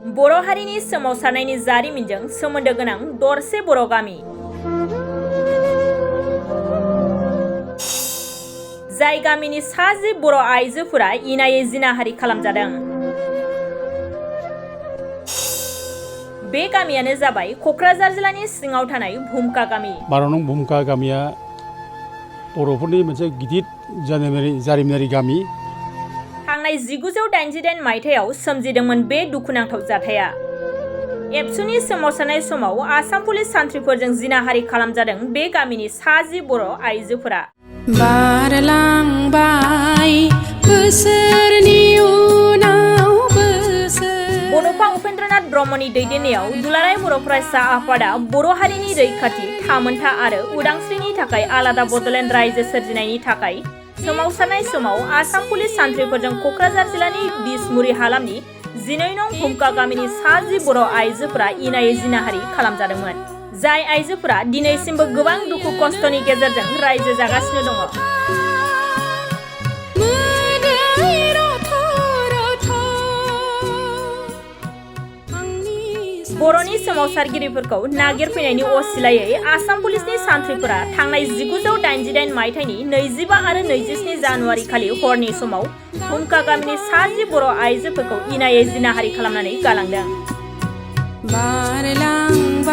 बर' हारिनि सोमावसारनायनि जारिमिनजों सोमोन्दो गोनां दरसे बर' गामि जाय गामिनि सा 10 बर' आइजोफोरा इनायै जिनाहारि खालामजादों। बे गामियानो जाबाय क'क्राझार जिल्लानि सिङाव थानाय भुमका गामि। बार'नं भुमका गामिया बर'फोरनि मोनसे गिदिर जारिमिनारि गामि। थांनाय 1988 मायथाइयाव सोमजिदोंमोन बे दुखुनांथाव जाथाया। एबसुनि सोमावसारनाय समाव आसाम पुलिस सान्थ्रिफोरजों जिनाहारि खालामजादों बे गामिनि सा 10 बर' आइजोफोरा। बारलांबाय बोसोरनि उनाव बोसोर। बड'फा उपेन्द्रनाथ ब्रह्मनि दैदेननायाव दुलाराय बर' फरायसा आफादा बर' हारिनि रैखाथि, थामोनथा आरो उदांस्रिनि थाखाय आलादा बड'लेण्ड रायजो सोरजिनायनि थाखाय सोमावसारनाय समाव आसाम पुलिस सान्थ्रिफोरजों क'क्राझार जिल्लानि बिसमुरि हालामनि 12 नं भुमका गामिनि सा 10 बर' आइजोफोरा इनायै जिनाहारि खालामजादोंमोन। जाय आइजोफोरा दिनैसिमबो गोबां दुखु खस्थ'नि गेजेरजों रायजो जागासिनो दङ। बर'नि सोमावसारगिरिफोरखौ नागिरफैनायनि असिलायै आसाम पुलिसनि सान्थ्रिफोरा थांनाय 1988 मायथाइनि 25 आरो 27 जानुवारि खालि हरनि समाव भुमका गामिनि सा 10 बर' आइजोफोरखौ इनायै जिनाहारि खालामनानै गालांदों। बारलांबाय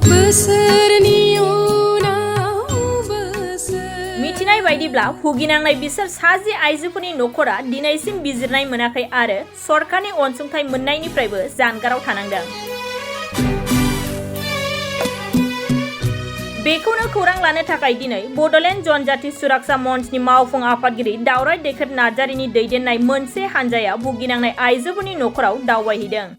बोसोरनि उनाव बोसोर। मिथिनाय बायदिब्ला भुगिनांनाय बिसोर सा 10 आइजोफोरनि नखरा दिनैसिम बिजिरनाय मोनाखै आरो सरकारनि अनसुंथाइ मोननायनिफ्रायबो जानगाराव थानांदों। बेखौनो खौरां लानो थाखाय दिनै बड'लेण्ड जनजाति सुरक्षा मन्चनि मावफुं आफादगिरि दावराय दैखेब नार्जारिनि दैदेननाय मोनसे हान्जाया भुगिनांनाय आइजोफोरनि नखराव दावबायहैदों।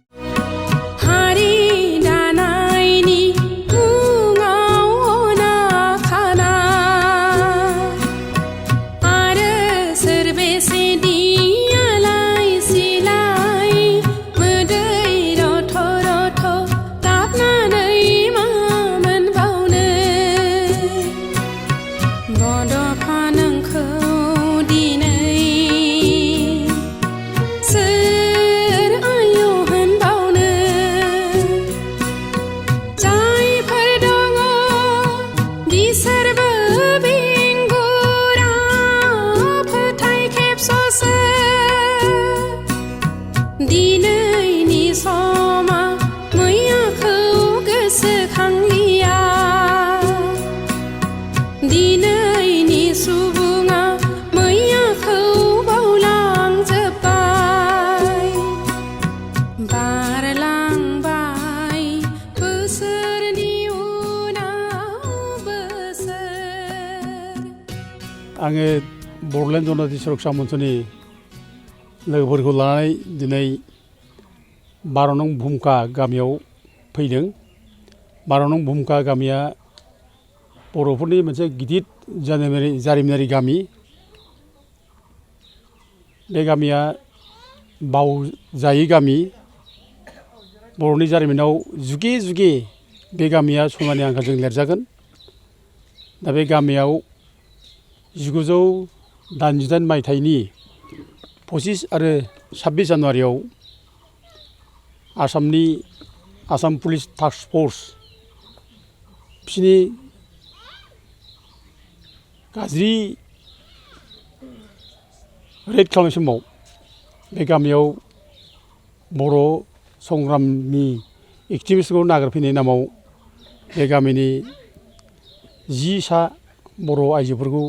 दिनैनि समा मैयाखौ गोसोखांलिया, दिनैनि सुबुङा मैयाखौ बावलांजोब्बाय। बारलांबाय बोसोरनि उनाव बोसोर। आङो बड'लेण्ड जनजाति सुरक्षा मन्चनि लोगोफोरखौ लानानै दिनै 12 नं भुमका गामियाव फैदों। 12 नं भुमका गामिया बर'फोरनि मोनसे गिदिर जारिमिनारि गामि। बे गामिया बावजायै गामि। बर'नि जारिमिनाव जुगे जुगे बे गामिया सनानि आंखालजों लिरजागोन। दा बे गामियाव 1988 मायथाइनि 25 आरो 26 जानुवारियाव आसाम पुलिस टास्क फर्स बिसिनि गाज्रि रेड खालामनाय समाव बे गामियाव बर' संग्रामनि एक्टिभिस्टखौ नागिरफैनाय नामाव बे गामिनि 10 बर' आइजोफोरखौ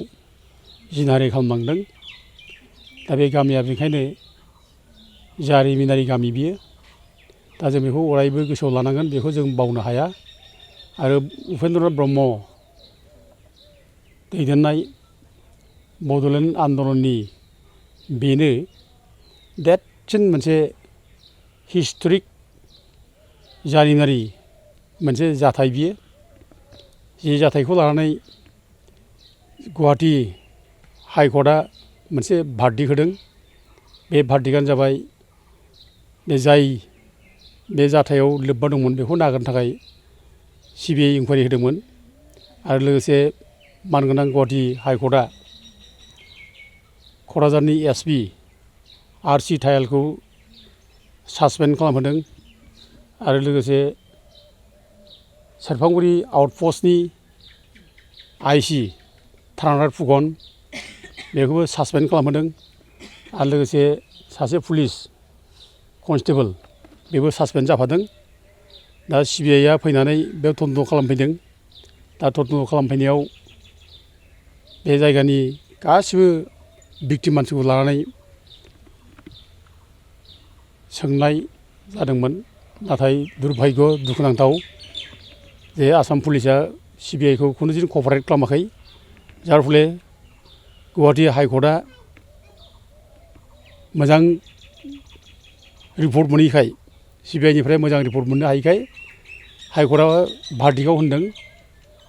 जिनाहारि खालामलांदों। दा बे गामिया बेखायनो जारिमिनारि गामि बियो। दा जों बेखौ अरायबो गोसोआव लानांगोन, बेखौ जों बावनो हाया। आरो उपेन्द्रनाथ ब्रह्म दैदेननाय बड'लेण्ड आन्दलननि बेनो देरसिन मोनसे हिस्ट'रिक जारिमिनारि मोनसे जाथाय बियो। जे जाथायखौ लानानै गुवाहाटि हाइकर्टआ मोनसे भार्डिक्ट होदों। बे भार्डिक्टआनो जाबाय बे जाथायाव लोब्बा दंमोन बेखौ नागिरनो थाखाय CBI इनकुवारि होदोंमोन। आरो लोगोसे मानगोनां गुवाहाटि हाइकर्टआ क'क्राझारनि SP RC थायलखौ सासपेन्ड खालामहोदों आरो लोगोसे सेरफांगुरि आउटपस्टनि आइसि थानाराथ फुकन बेखौबो सासपेन्ड खालामहोदों आरो लोगोसे सासे पुलिस कनस्टेबोल बेबो सासपेन्ड जाफादों। दा सिबिआइआ फैनानै बे तदन्त खालामफैदों। दा तदन्त खालामफैनायाव बे जायगानि गासिबो भिक्टिम मानसिखौ लानानै सोंनाय जादोंमोन। नाथाय दुर्भाग्य दुखुनांथाव जे आसाम पुलिसा सिबिआइखौ खुनुदिन कभारेट खालामाखै। जार फले गुवाहाटि हाइकर्टआ मोजां रिपर्ट मोनैखाय सिबिआइनिफ्राय मोजां रिपर्ट मोननो हायैखाय हाइकर्टआ भार्डिक्टआव होनदों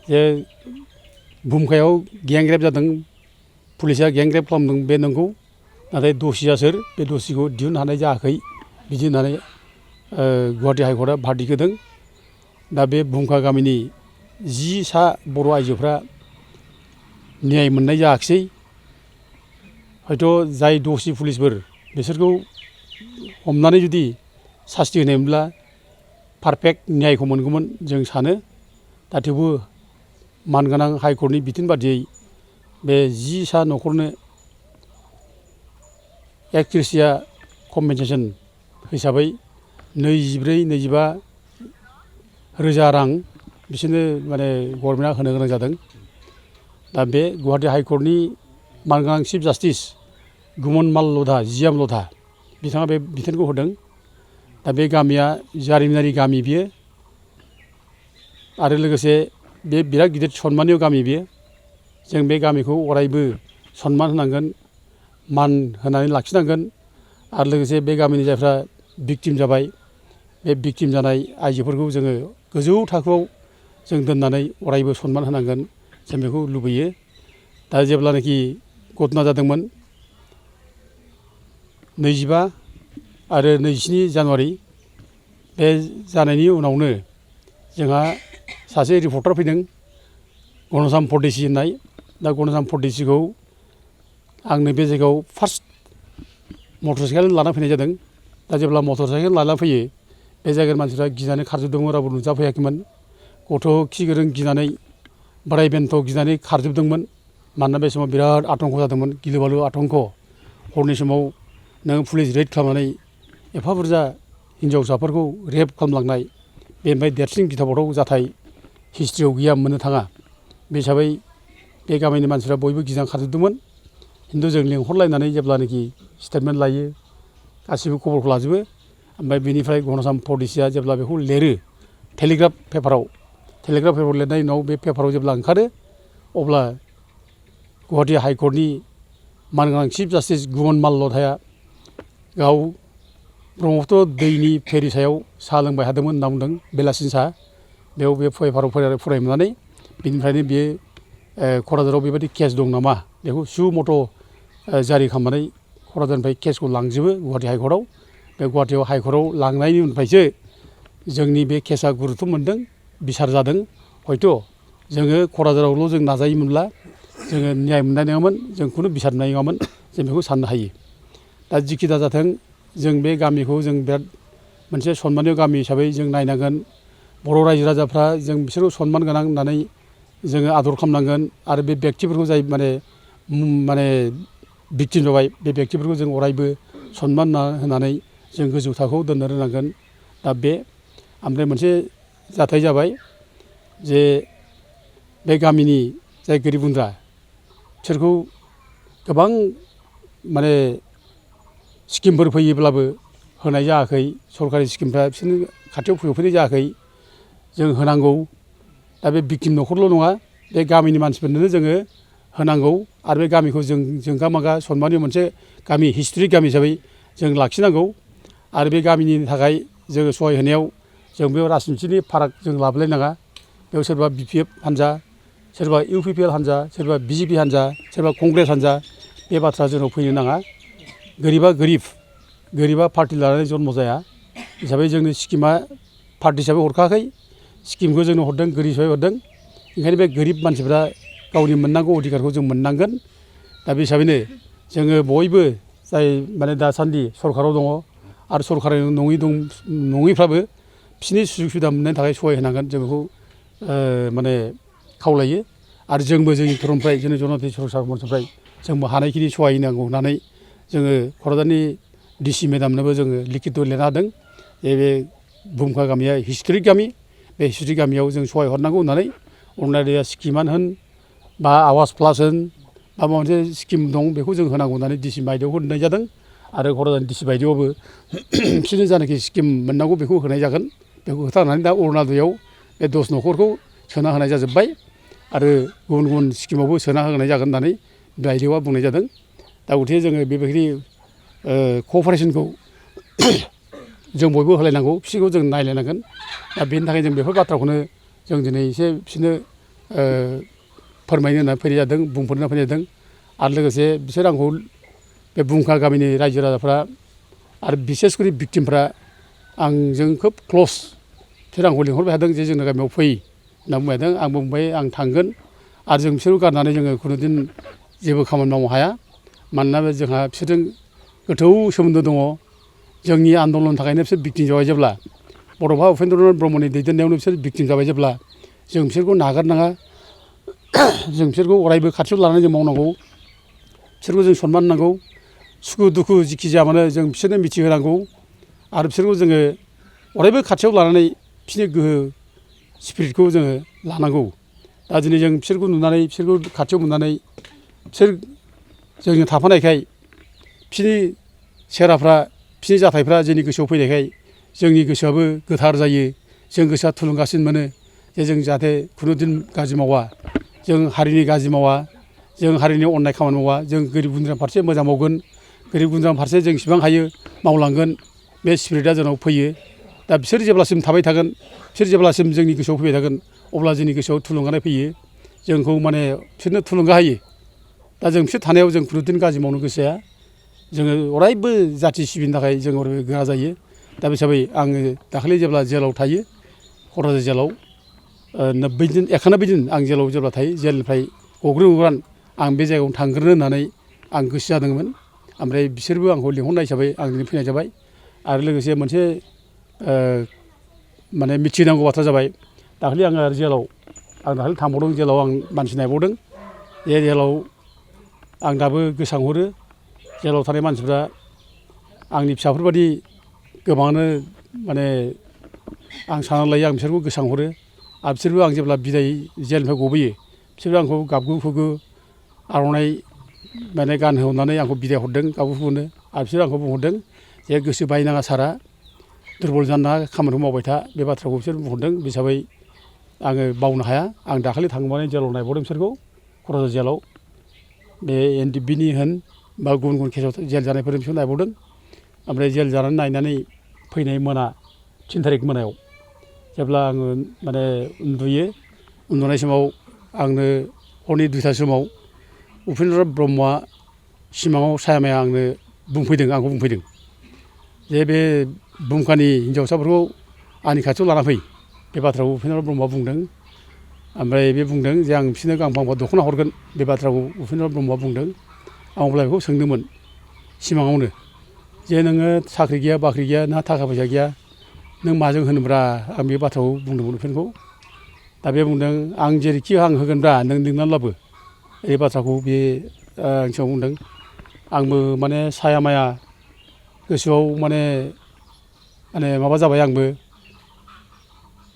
जे भुमकायाव गेंरेप जादों, पुलिसा गेंरेप खालामदों बे नंगौ, नाथाय दसिया सोर बे दसिखौ दिहुननो हानाय जायाखै बिदि होननानै गुवाहाटि हाइकर्टआ भार्डिक्ट होदों। दा बे भुमका गामिनि 10 सा बर' आइजोफ्रा न्याय मोननाय जायाखिसै। हयथ' जाय दसि पुलिसफोर बिसोरखौ हमनानै जुदि सास्ति होनायमोनब्ला पारफेक्ट न्यायखौ मोनगौमोन जों सानो। दा थेवबो मानगोनां हाइकर्टनि बिथोन बादियै बे 10 सा न'खरनो एकट्रिसिया कम्पेनसेसन हिसाबै 24-25 रोजा रां बिसोरनो माने गभर्नमेन्टआ होनो गोनां जादों। दा बे गुवाहाटि हाइकर्टनि मानगोनां चिफ जास्टिस गुमनमाल लधा जिएम लधा बिथाङा बे बिथोनखौ होदों। दा बे गामिया जारिमिनारि गामि बियो आरो लोगोसे बे बिराद गिदिर सनमाननीय गामि बियो। जों बे गामिखौ अरायबो सनमान होनांगोन, मान होनानै लाखिनांगोन आरो लोगोसे बे गामिनि जायफ्रा भिक्टिम जाबाय बे भिक्टिम जानाय आइजोफोरखौ जोङो गोजौ थाखोआव जों दोननानै अरायबो सनमान होनांगोन जों बेखौ लुबैयो। दा जेब्लानाखि घटना जादोंमोन 25 आरो 27 जानुवारि बे जानायनि उनावनो जोंहा सासे रिपर्टार फैदों गणसाम परदेसि होननाय। दा गणसाम परदेसिखौ आंनो बे जायगायाव फार्स्ट मटर साइकेल लाना फैनाय जादों। दा जेब्ला मटर साइकेल लाना फैयो बे जायगानि मानसिफ्रा गिनानै खारजोबदोंमोन, रावबो नुजाफैयाखैमोन। गथ' खि गोरों गिनानै बोराय बेन्थ' गिनानै खारजोबदोंमोन। मानोना बे समाव बिराद आतंक जादोंमोन, गिलु बालु आतंक। हरनि समाव नों पुलिस रेड खालामनानै एफा बुरजा हिन्जावसाफोरखौ रेप खालामलांनाय बेनिफ्राय देरसिन गिथाव जाथाय हिस्ट्रियाव गैया, मोननो थाङा। बे हिसाबै बे गामिनि मानसिफ्रा बयबो गिनानै खारजोबदोंमोन। खिन्थु जों लेंहरलायनानै जेब्लानाखि स्टेटमेन्ट लायो गासिबो खबरखौ लाजोबो। ओमफ्राय बेनिफ्राय गणसाम परदेसिया जेब्ला बेखौ लिरो टेलिग्राफ पेपाराव लिरनायनि उनाव बे पेपाराव जेब्ला ओंखारो अब्ला गुवाहाटि हाइकर्टनि मानगोनां चिफ जास्टिस गुमनमाल लधाया गाव ब्रह्मपुत्र दैनि फेरि सायाव साहा लोंबाय थादोंमोन होनना बुंदों, बेलासिनि साहा। बेयाव बे पेपाराव फरायनो मोननानै बिनिफ्रायनो बियो क'क्राझाराव बेबायदि केस दं नामा बेखौ सु मथ' जारि खालामनानै क'क्राझारनिफ्राय केसखौ लांजोबो गुवाहाटि हाइकर्टआव। बे गुवाहाटि हाइकर्टआव लांनायनि उननिफ्रायसो जोंनि बे केसा गुरुत्त मोनदों, बिसार जादों। हयथ' जोङो क'क्राझारावल' जों नाजायोमोनब्ला जोङो न्याय मोननाय नङामोन, जों खुनु बिसार मोननाय नङामोन, जों बेखौ साननो हायो। दा जिखि दाजाथों जों बे गामिखौ जों बिराद मोनसे सनमाननीय गामि हिसाबै जों नायनांगोन। बर' रायजो राजाफ्रा जों बिसोरखौ सनमान गोनां होननानै जोङो आदर खालामनांगोन आरो बे बेक्तिफोरखौ जाय माने भिक्टिम जाबाय बे बेक्तिफोरखौ जों अरायबो सनमान होनानै जों गोजौ थाखोआव दोननो रोंनांगोन। दा बे ओमफ्राय मोनसे जाथाय जाबाय जे बे गामिनि जाय गोरिब गुन्द्रा बिसोरखौ गोबां माने स्किमफोर फैयोब्लाबो होनाय जायाखै, सरकारि स्किमफ्रा बिसोरनि खाथियाव फैफैनाय जायाखै, जों होनांगौ। दा बे भिक्टिम न'खरल' नङा, बे गामिनि मानसिफोरनोनो जोङो होनांगौ आरो बे गामिखौ जों जोंगा मागा सनमाननीय मोनसे गामि, हिस्ट'रिक गामि हिसाबै जों लाखिनांगौ। आरो बे गामिनि थाखाय जोङो सहाय होनायाव जों बेयाव राजनितिनि फाराग जों लाबोलायनाङा। बेयाव सोरबा BPF हान्जा, सोरबा UPPL हान्जा, सोरबा BJP हान्जा, सोरबा कंग्रेस हान्जा, बे बाथ्रा जोंनाव फैनो नाङा। गोरिबा गोरिबा पार्टि लानानै जन्म जाया हिसाबै जोंनो स्किमा पार्टि हिसाबै हरखायाखै, स्किमखौ जोंनो हरदों गोरिब हिसाबै हरदों। ओंखायनो बे गोरिब मानसिफ्रा गावनि मोननांगौ अधिकारखौ जों मोननांगोन। दा बे हिसाबैनो जोङो बयबो जाय माने दासान्दि सरकाराव दङ आरो सरकारि नङैफ्राबो बिसोरनि सुजुग सुबिदा मोननायनि थाखाय सहाय होनांगोन जों बेखौ माने खावलायो आरो जोंबो जोंनि धोरोमनिफ्राय जोंनि जनजाति सरकार मन्थ्रिनिफ्राय जोंबो हानायखिनि सहाय होनांगौ होननानै जोङो क'क्राझारनि डिसि मेडामनोबो जोङो लिखित लिरना होदों जे बे भुमखा गामिया हिस्ट'रिक गामि बे हिस्ट'रिक गामियाव जों सहाय हरनांगौ होननानै अरुण'दय स्किमानो होन बा आवास प्लास होन बा माबा मोनसे स्किम दं बेखौ जों होनांगौ होननानै डिसि बायदेवखौ होनाय जादों आरो क'क्राझारनि डिसि बायदेवआवबो बिसोरनो जानाखि स्किम मोननांगौ बेखौ होनाय जागोन बेखौ होथारनानै दा अरुण'दयआव बे 10 न'खरखौ सोना होनाय जाजोब्बाय आरो गुबुन गुबुन स्किमावबो सोना होनाय जागोन होननानै बायदेवआ बुंनाय जादों दा गथिखे जोङो बेबायदि क'अपारेसनखौ जों बयबो होलायनांगौ बिसोरखौ जों नायलायनांगोन दा बेनि थाखाय जों बेफोर बाथ्राखौनो जों दिनै एसे बिसोरनो फोरमायनो होनना फैनाय जादों बुंफोरनो फैनाय जादों आरो लोगोसे बिसोर आंखौ बे भुमखा गामिनि रायजो राजाफ्रा आरो बिसेसकरि भिक्टिमफ्रा आंजों खोब क्ल'स बिसोर आंखौ लिंहरबाय थादों जे जोंनि गामियाव फै होनना बुंबाय थादों आंबो बुंबाय आं थांगोन आरो जों बिसोरखौ गारनानै जोङो खुनुदिन जेबो खामानि मावनो हाया मानोना जोंहा बिसोरजों गोथौ सोमोन्दो दङ जोंनि आन्दलननि थाखायनो बिसोर भिक्टिम जाबाय जेब्ला बड'फा उपेन्द्रनाथ ब्रह्मनि दैदेननायावनो बिसोर भिक्टिम जाबाय जेब्ला जों बिसोरखौ नागारनाङा जों बिसोरखौ अरायबो खाथियाव लानानै जों मावनांगौ बिसोरखौ जों सनमान होनांगौ सुखु दुखु जिखि जाया मानो जों बिसोरनो मिथिहोनांगौ आरो बिसोरखौ जोङो अरायबो खाथियाव लानानै बिसोरनि गोहो स्पिरिटखौ जोङो लानांगौ दा दिनै जों बिसोरखौ नुनानै बिसोरखौ खाथियाव मोननानै बिसोर जोंजों थाफानायखाय बिसोरनि सेहेराफ्रा बिसोरनि जाथायफ्रा जोंनि गोसोआव फैनायखाय जोंनि गोसोआबो गोथार जायो जों गोसोआ थुलुंगासिन मोनो जे जों जाहाथे खुनुदिन गाज्रि मावा जों हारिनि गाज्रि मावा जों हारिनि अननाय खामानि मावा जों गोरिब गुन्द्रानि फारसे मोजां मावगोन गोरिब गुन्द्रानि फारसे जों इसिबां हायो मावलांगोन बे स्पिरिटआ जोंनाव फैयो दा बिसोर जेब्लासिम थाबाय थागोन बिसोर जेब्लासिम जोंनि गोसोआव फैबाय थागोन अब्ला जोंनि गोसोआव थुलुंगानाय फैयो जोंखौ माने बिसोरनो थुलुंगा होयो दा जों बिसोर थानायाव जों खुनुदिन गाज्रि मावनो गोसो जाया जोङो अरायबो जाथि सिबिनो थाखाय जों अरायबो गोरा जायो दा बे हिसाबै आङो दाखालि जेब्ला जेलाव थायो क'क्राझार जेलाव 91 दिन आं जेलाव जेब्ला थायो जेलनिफ्राय गग्रोमोब्लान आं बे जायगायावनो थांग्रोनो होननानै आं गोसो जादोंमोन ओमफ्राय बिसोरबो आंखौ लिंहरनाय हिसाबै आं दिनै फैनाय जाबाय आरो लोगोसे मोनसे माने मिथिनांगौ बाथ्रा जाबाय दाखालि आङो जेलाव आं दाखालि थांबावदों जेलाव आं मानसि नायबावदों बे जेलाव आं दाबो गोसोखांहरो जेलाव थानाय मानसिफ्रा आंनि फिसाफोरबादि गोबाङानो माने आं साननानै लायो आं बिसोरखौ गोसोखांहरो आरो बिसोरबो आं जेब्ला बिदाय जेलनिफ्राय गबोयो बिसोरबो आंखौ गाबगु खुगु आर'नाइ माने गानहोहरनानै आंखौ बिदाय हरदों गाबगु खुगुनो आरो बिसोर आंखौ बुंहरदों जे गोसो बायनाङा सारा दुरबल जानो नाङा खामानिखौ मावबाय था बे बाथ्राखौ बिसोर बुंहरदों बे हिसाबै आङो बावनो हाया आं दाखालि थांबानो जेलाव नायबावदों बिसोरखौ क'क्राझार जेलाव बे NDBनि होन बा गुबुन गुबुन केसाव जेल जानायफोर बिसोर नायबावदों ओमफ्राय जेल जानानै नायनानै फैनाय मोना 3 थारिख मोनायाव जेब्ला आङो माने उन्दुयो उन्दुनाय समाव आंनो हरनि 2टा समाव उपेन्द्रनाथ ब्रह्मआ सिमाङाव सायामाया आंनो बुंफैदों आंखौ बुंफैदों जे बे भुमखानि हिन्जावसाफोरखौ आंनि खाथियाव लाना फै बे बाथ्राखौ उपेन्द्रनाथ ब्रह्मआ बुंदों ओमफ्राय बे बुंदों जे आं बिसोरनो गांफा दख'ना हरगोन बे बाथ्राखौ उपेन्द्रनाथ ब्रह्मआ बुंदों आं अब्ला बेखौ सोंदोंमोन सिमाङावनो जे नोङो साख्रि गैया बाख्रि गैया ना थाखा फैसा गैया नों माजों होनोब्रा आं बे बाथ्राखौ बुंदोंमोन उपेनखौ दा बे बुंदों आं जेरैखि आं होगोनब्रा नों लिंनानै लाबो बे बाथ्राखौ बे आंनि सिगाङाव बुंदों आंबो माने साया माया गोसोआव माने माबा जाबाय आंबो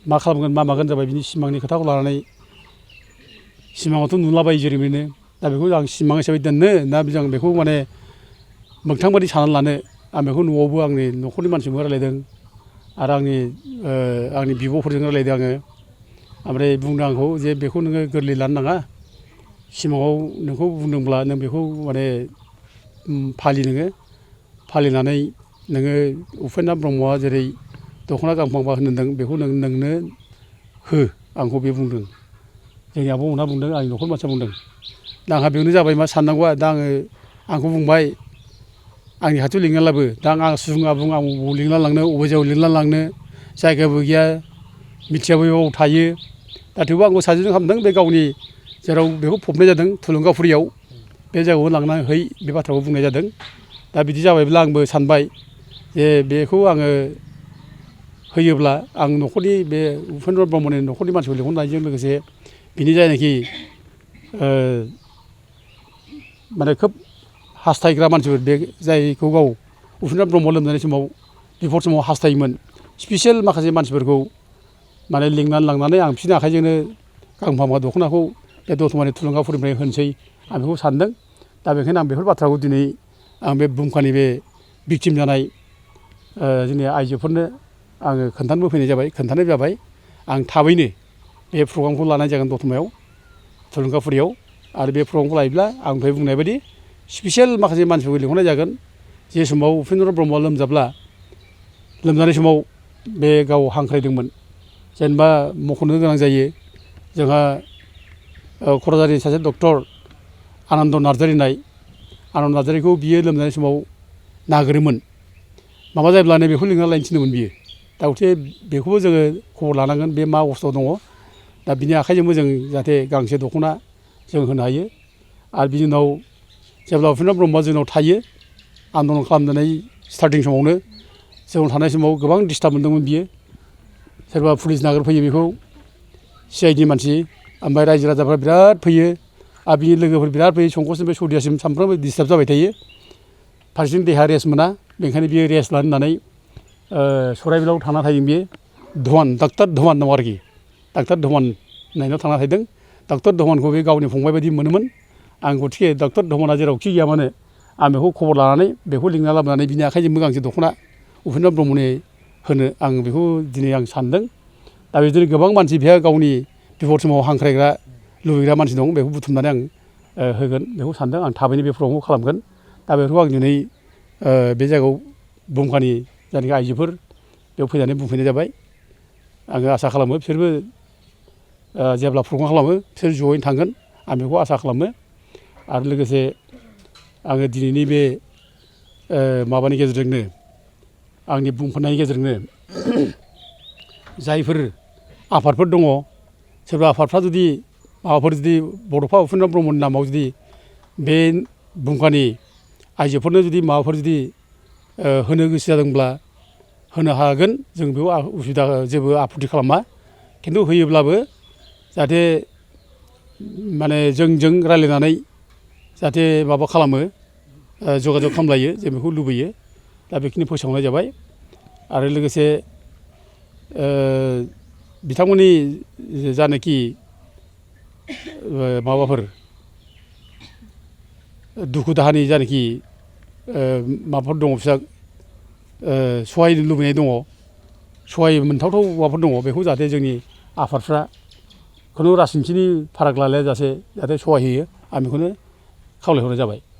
मा खालामगोन मा मागोन जाबाय बिनि सिमांनि खोथाखौ लानानै सिमाङावथ' नुलाबायो जेरैबायदिनो दा बेखौ आं सिमां हिसाबै दोननो ना आं बेखौ माने मोगथां बादि साननानै लानो आं बेखौ न'आवबो आंनि न'खरनि मानसिजोंबो रायलायदों आरो आंनि बिब'फोरजों रायलायदों आङो ओमफ्राय बुंदों आंखौ जे बेखौ नोङो गोरलै लानो नाङा सिमाङाव नोंखौ बुंदोंब्ला नों बेखौ माने फालि नोङो फालिनानै नोङो उपेन्द्रनाथ ब्रह्मआ जेरै दख'ना गांफा होनदों बेखौ नोंनो हो आंखौ बे बुंदों जोंनि आब'मोनहा बुंदों आंनि न'खरनि मानसिया बुंदों दा आंहा बेयावनो जाबाय मा साननांगौआ दा आंखौ बुंबाय आंनि खाथियाव लिंना लाबो दा आं सुबुं आबुं आं बबाव लिंना लांनो बबे जायगायाव लिंना लांनो जायगाबो गैया मिथियाबो बबाव थायो दा थेवबो आंखौ साजेसन खालामदों बे गावनि जेराव बेखौ फबनाय जादों थुलुंगाफुरियाव बे जायगायाव लांना है बे बाथ्राखौ बुंनाय जादों दा बिदि जाबायब्ला आंबो सानबाय जे बेखौ आङो होयोब्ला आं न'खरनि बे उपेन्द्र ब्रह्मनि न'खरनि मानसिखौ लिंहरनायजों लोगोसे बिनि जायनाखि माने खोब हास्थायग्रा मानसिफोर बे जायखौ गाव उपेन्द्र ब्रह्म लोमजानाय समाव बिपद समाव हास्थायोमोन स्पेसियेल माखासे मानसिफोरखौ माने लिंनानै लांनानै आं बिसोरनि आखाइजोंनो गांफा दख'नाखौ बे दतमानि थुलुंगाफुरिनिफ्राय होनोसै आं बेखौ सानदों। दा बेखायनो आं बेफोर बाथ्राखौ दिनै आं बे बुहुमखानि बे भिक्टिम जानाय जोंनि आइजोफोरनो आङो खोन्थानाय जाबाय आं थाबैनो बे प्रग्रामखौ लानाय जागोन दतमायाव थुलुंगाफुरियाव आरो बे प्रग्रामखौ लायोब्ला आं दहाय बुंनाय बायदि स्पेसियेल माखासे मानसिफोरखौ लिंहरनाय जागोन। जे समाव उपेन्द्र ब्रह्मआ लोमजानाय समाव बे गाव हांख्रायदोंमोन जेनेबा मख'नो गोनां जायो जोंहा क'क्राझारनि सासे डक्टर आनन्द नार्जारि होननाय आनन्द नार्जारिखौ बियो लोमजानाय समाव नागिरोमोन माबा जायोब्लानो बेखौ लिंना लायनो थिनोमोन बियो। दा गथिखे बेखौबो जोङो खबर लानांगोन बे मा अबस्थायाव दङ। दा बिनि आखाइजोंबो जों जाहाथे गांसे दख'ना जों होनो हायो। आरो बिनि उनाव जेब्ला उपेन्द्र ब्रह्मआ जोंनाव थायो आन्दलन खालामनानै स्टार्टिं समावनो जोंनाव थानाय समाव गोबां डिस्टार्ब मोनदोंमोन बियो। सोरबा पुलिस नागिरफैयो बेखौ CID मानसि ओमफ्राय रायजो राजाफ्रा बिराद फैयो आरो बिनि लोगोफोर बिराद फैयो संकसनिफ्राय सदियासिम सानफ्रामबो डिस्टार्ब जाबाय थायो। फारसेथिं देहा रेस्ट मोना बेनिखायनो बियो रेस्ट लानो होननानै सराइबिलाव थांना थायो बियो डाक्टार धवान दं आरोखि डाक्टार धवान होननायनाव थांना थादों। डाक्टार धवानखौ बे गावनि फंबाय बायदि मोनोमोन आं गथिखे डाक्टार धवाना जेरावखि गैया मानो आं बेखौ खबर लानानै बेखौ लिंना लाबोनानै बिनि आखाइजोंबो गांसे दख'ना उपेन्द्र ब्रह्मनि होनो आं बेखौ दिनै आं सानदों। दा बिदिनो गोबां मानसि बेहा गावनि बिपद समाव हांख्रायग्रा लुबैग्रा मानसि दं बेखौ बुथुमनानै आं होगोन बेखौ सानदों। आं थाबैनो बे प्रग्रामखौ खालामगोन। दा बेखौ आं दिनै बे जायगायाव बुहुमखानि जायनाखि आइजोफोर बेयाव फैनानै बुंफैनाय जाबाय। आङो आसा खालामो बिसोरबो जेब्ला प्रग्राम खालामो बिसोर जयैनो थांगोन आं बेखौ आसा खालामो। आरो लोगोसे आङो दिनैनि बे माबानि गेजेरजोंनो आंनि बुंफोरनायनि गेजेरजोंनो जायफोर आफादफोर दङ सोरबा आफादफ्रा जुदि माबाफोर जुदि बड'फा उपेन्द्र ब्रह्मनि नामाव जुदि बे बुहुमखानि आइजोफोरनो जुदि माबाफोर जुदि होनो गोसो जादोंब्ला होनो हागोन जों बेयाव उसुबिदा जेबो आपत्ति खालामा। खिन्थु होयोब्लाबो जाहाथे माने जोंजों रायज्लायनानै जाहाथे माबा खालामो जगाजग खालामलायो जों बेखौ लुबैयो। दा बेखिनि फोसावनाय जाबाय। आरो लोगोसे बिथांमोननि जानाखि माबाफोर दुखु दाहानि जानाखि माबाफोर दङ फिसा सहाय लुबैनाय दङ सहाय मोनथावथाव माबाफोर दङ बेखौ जाहाथे जोंनि आफादफ्रा खुनु राजनिथिनि फाराग लालाया जासे जाहाथे सहाय होयो आं बेखौनो खावलायहरनाय जाबाय।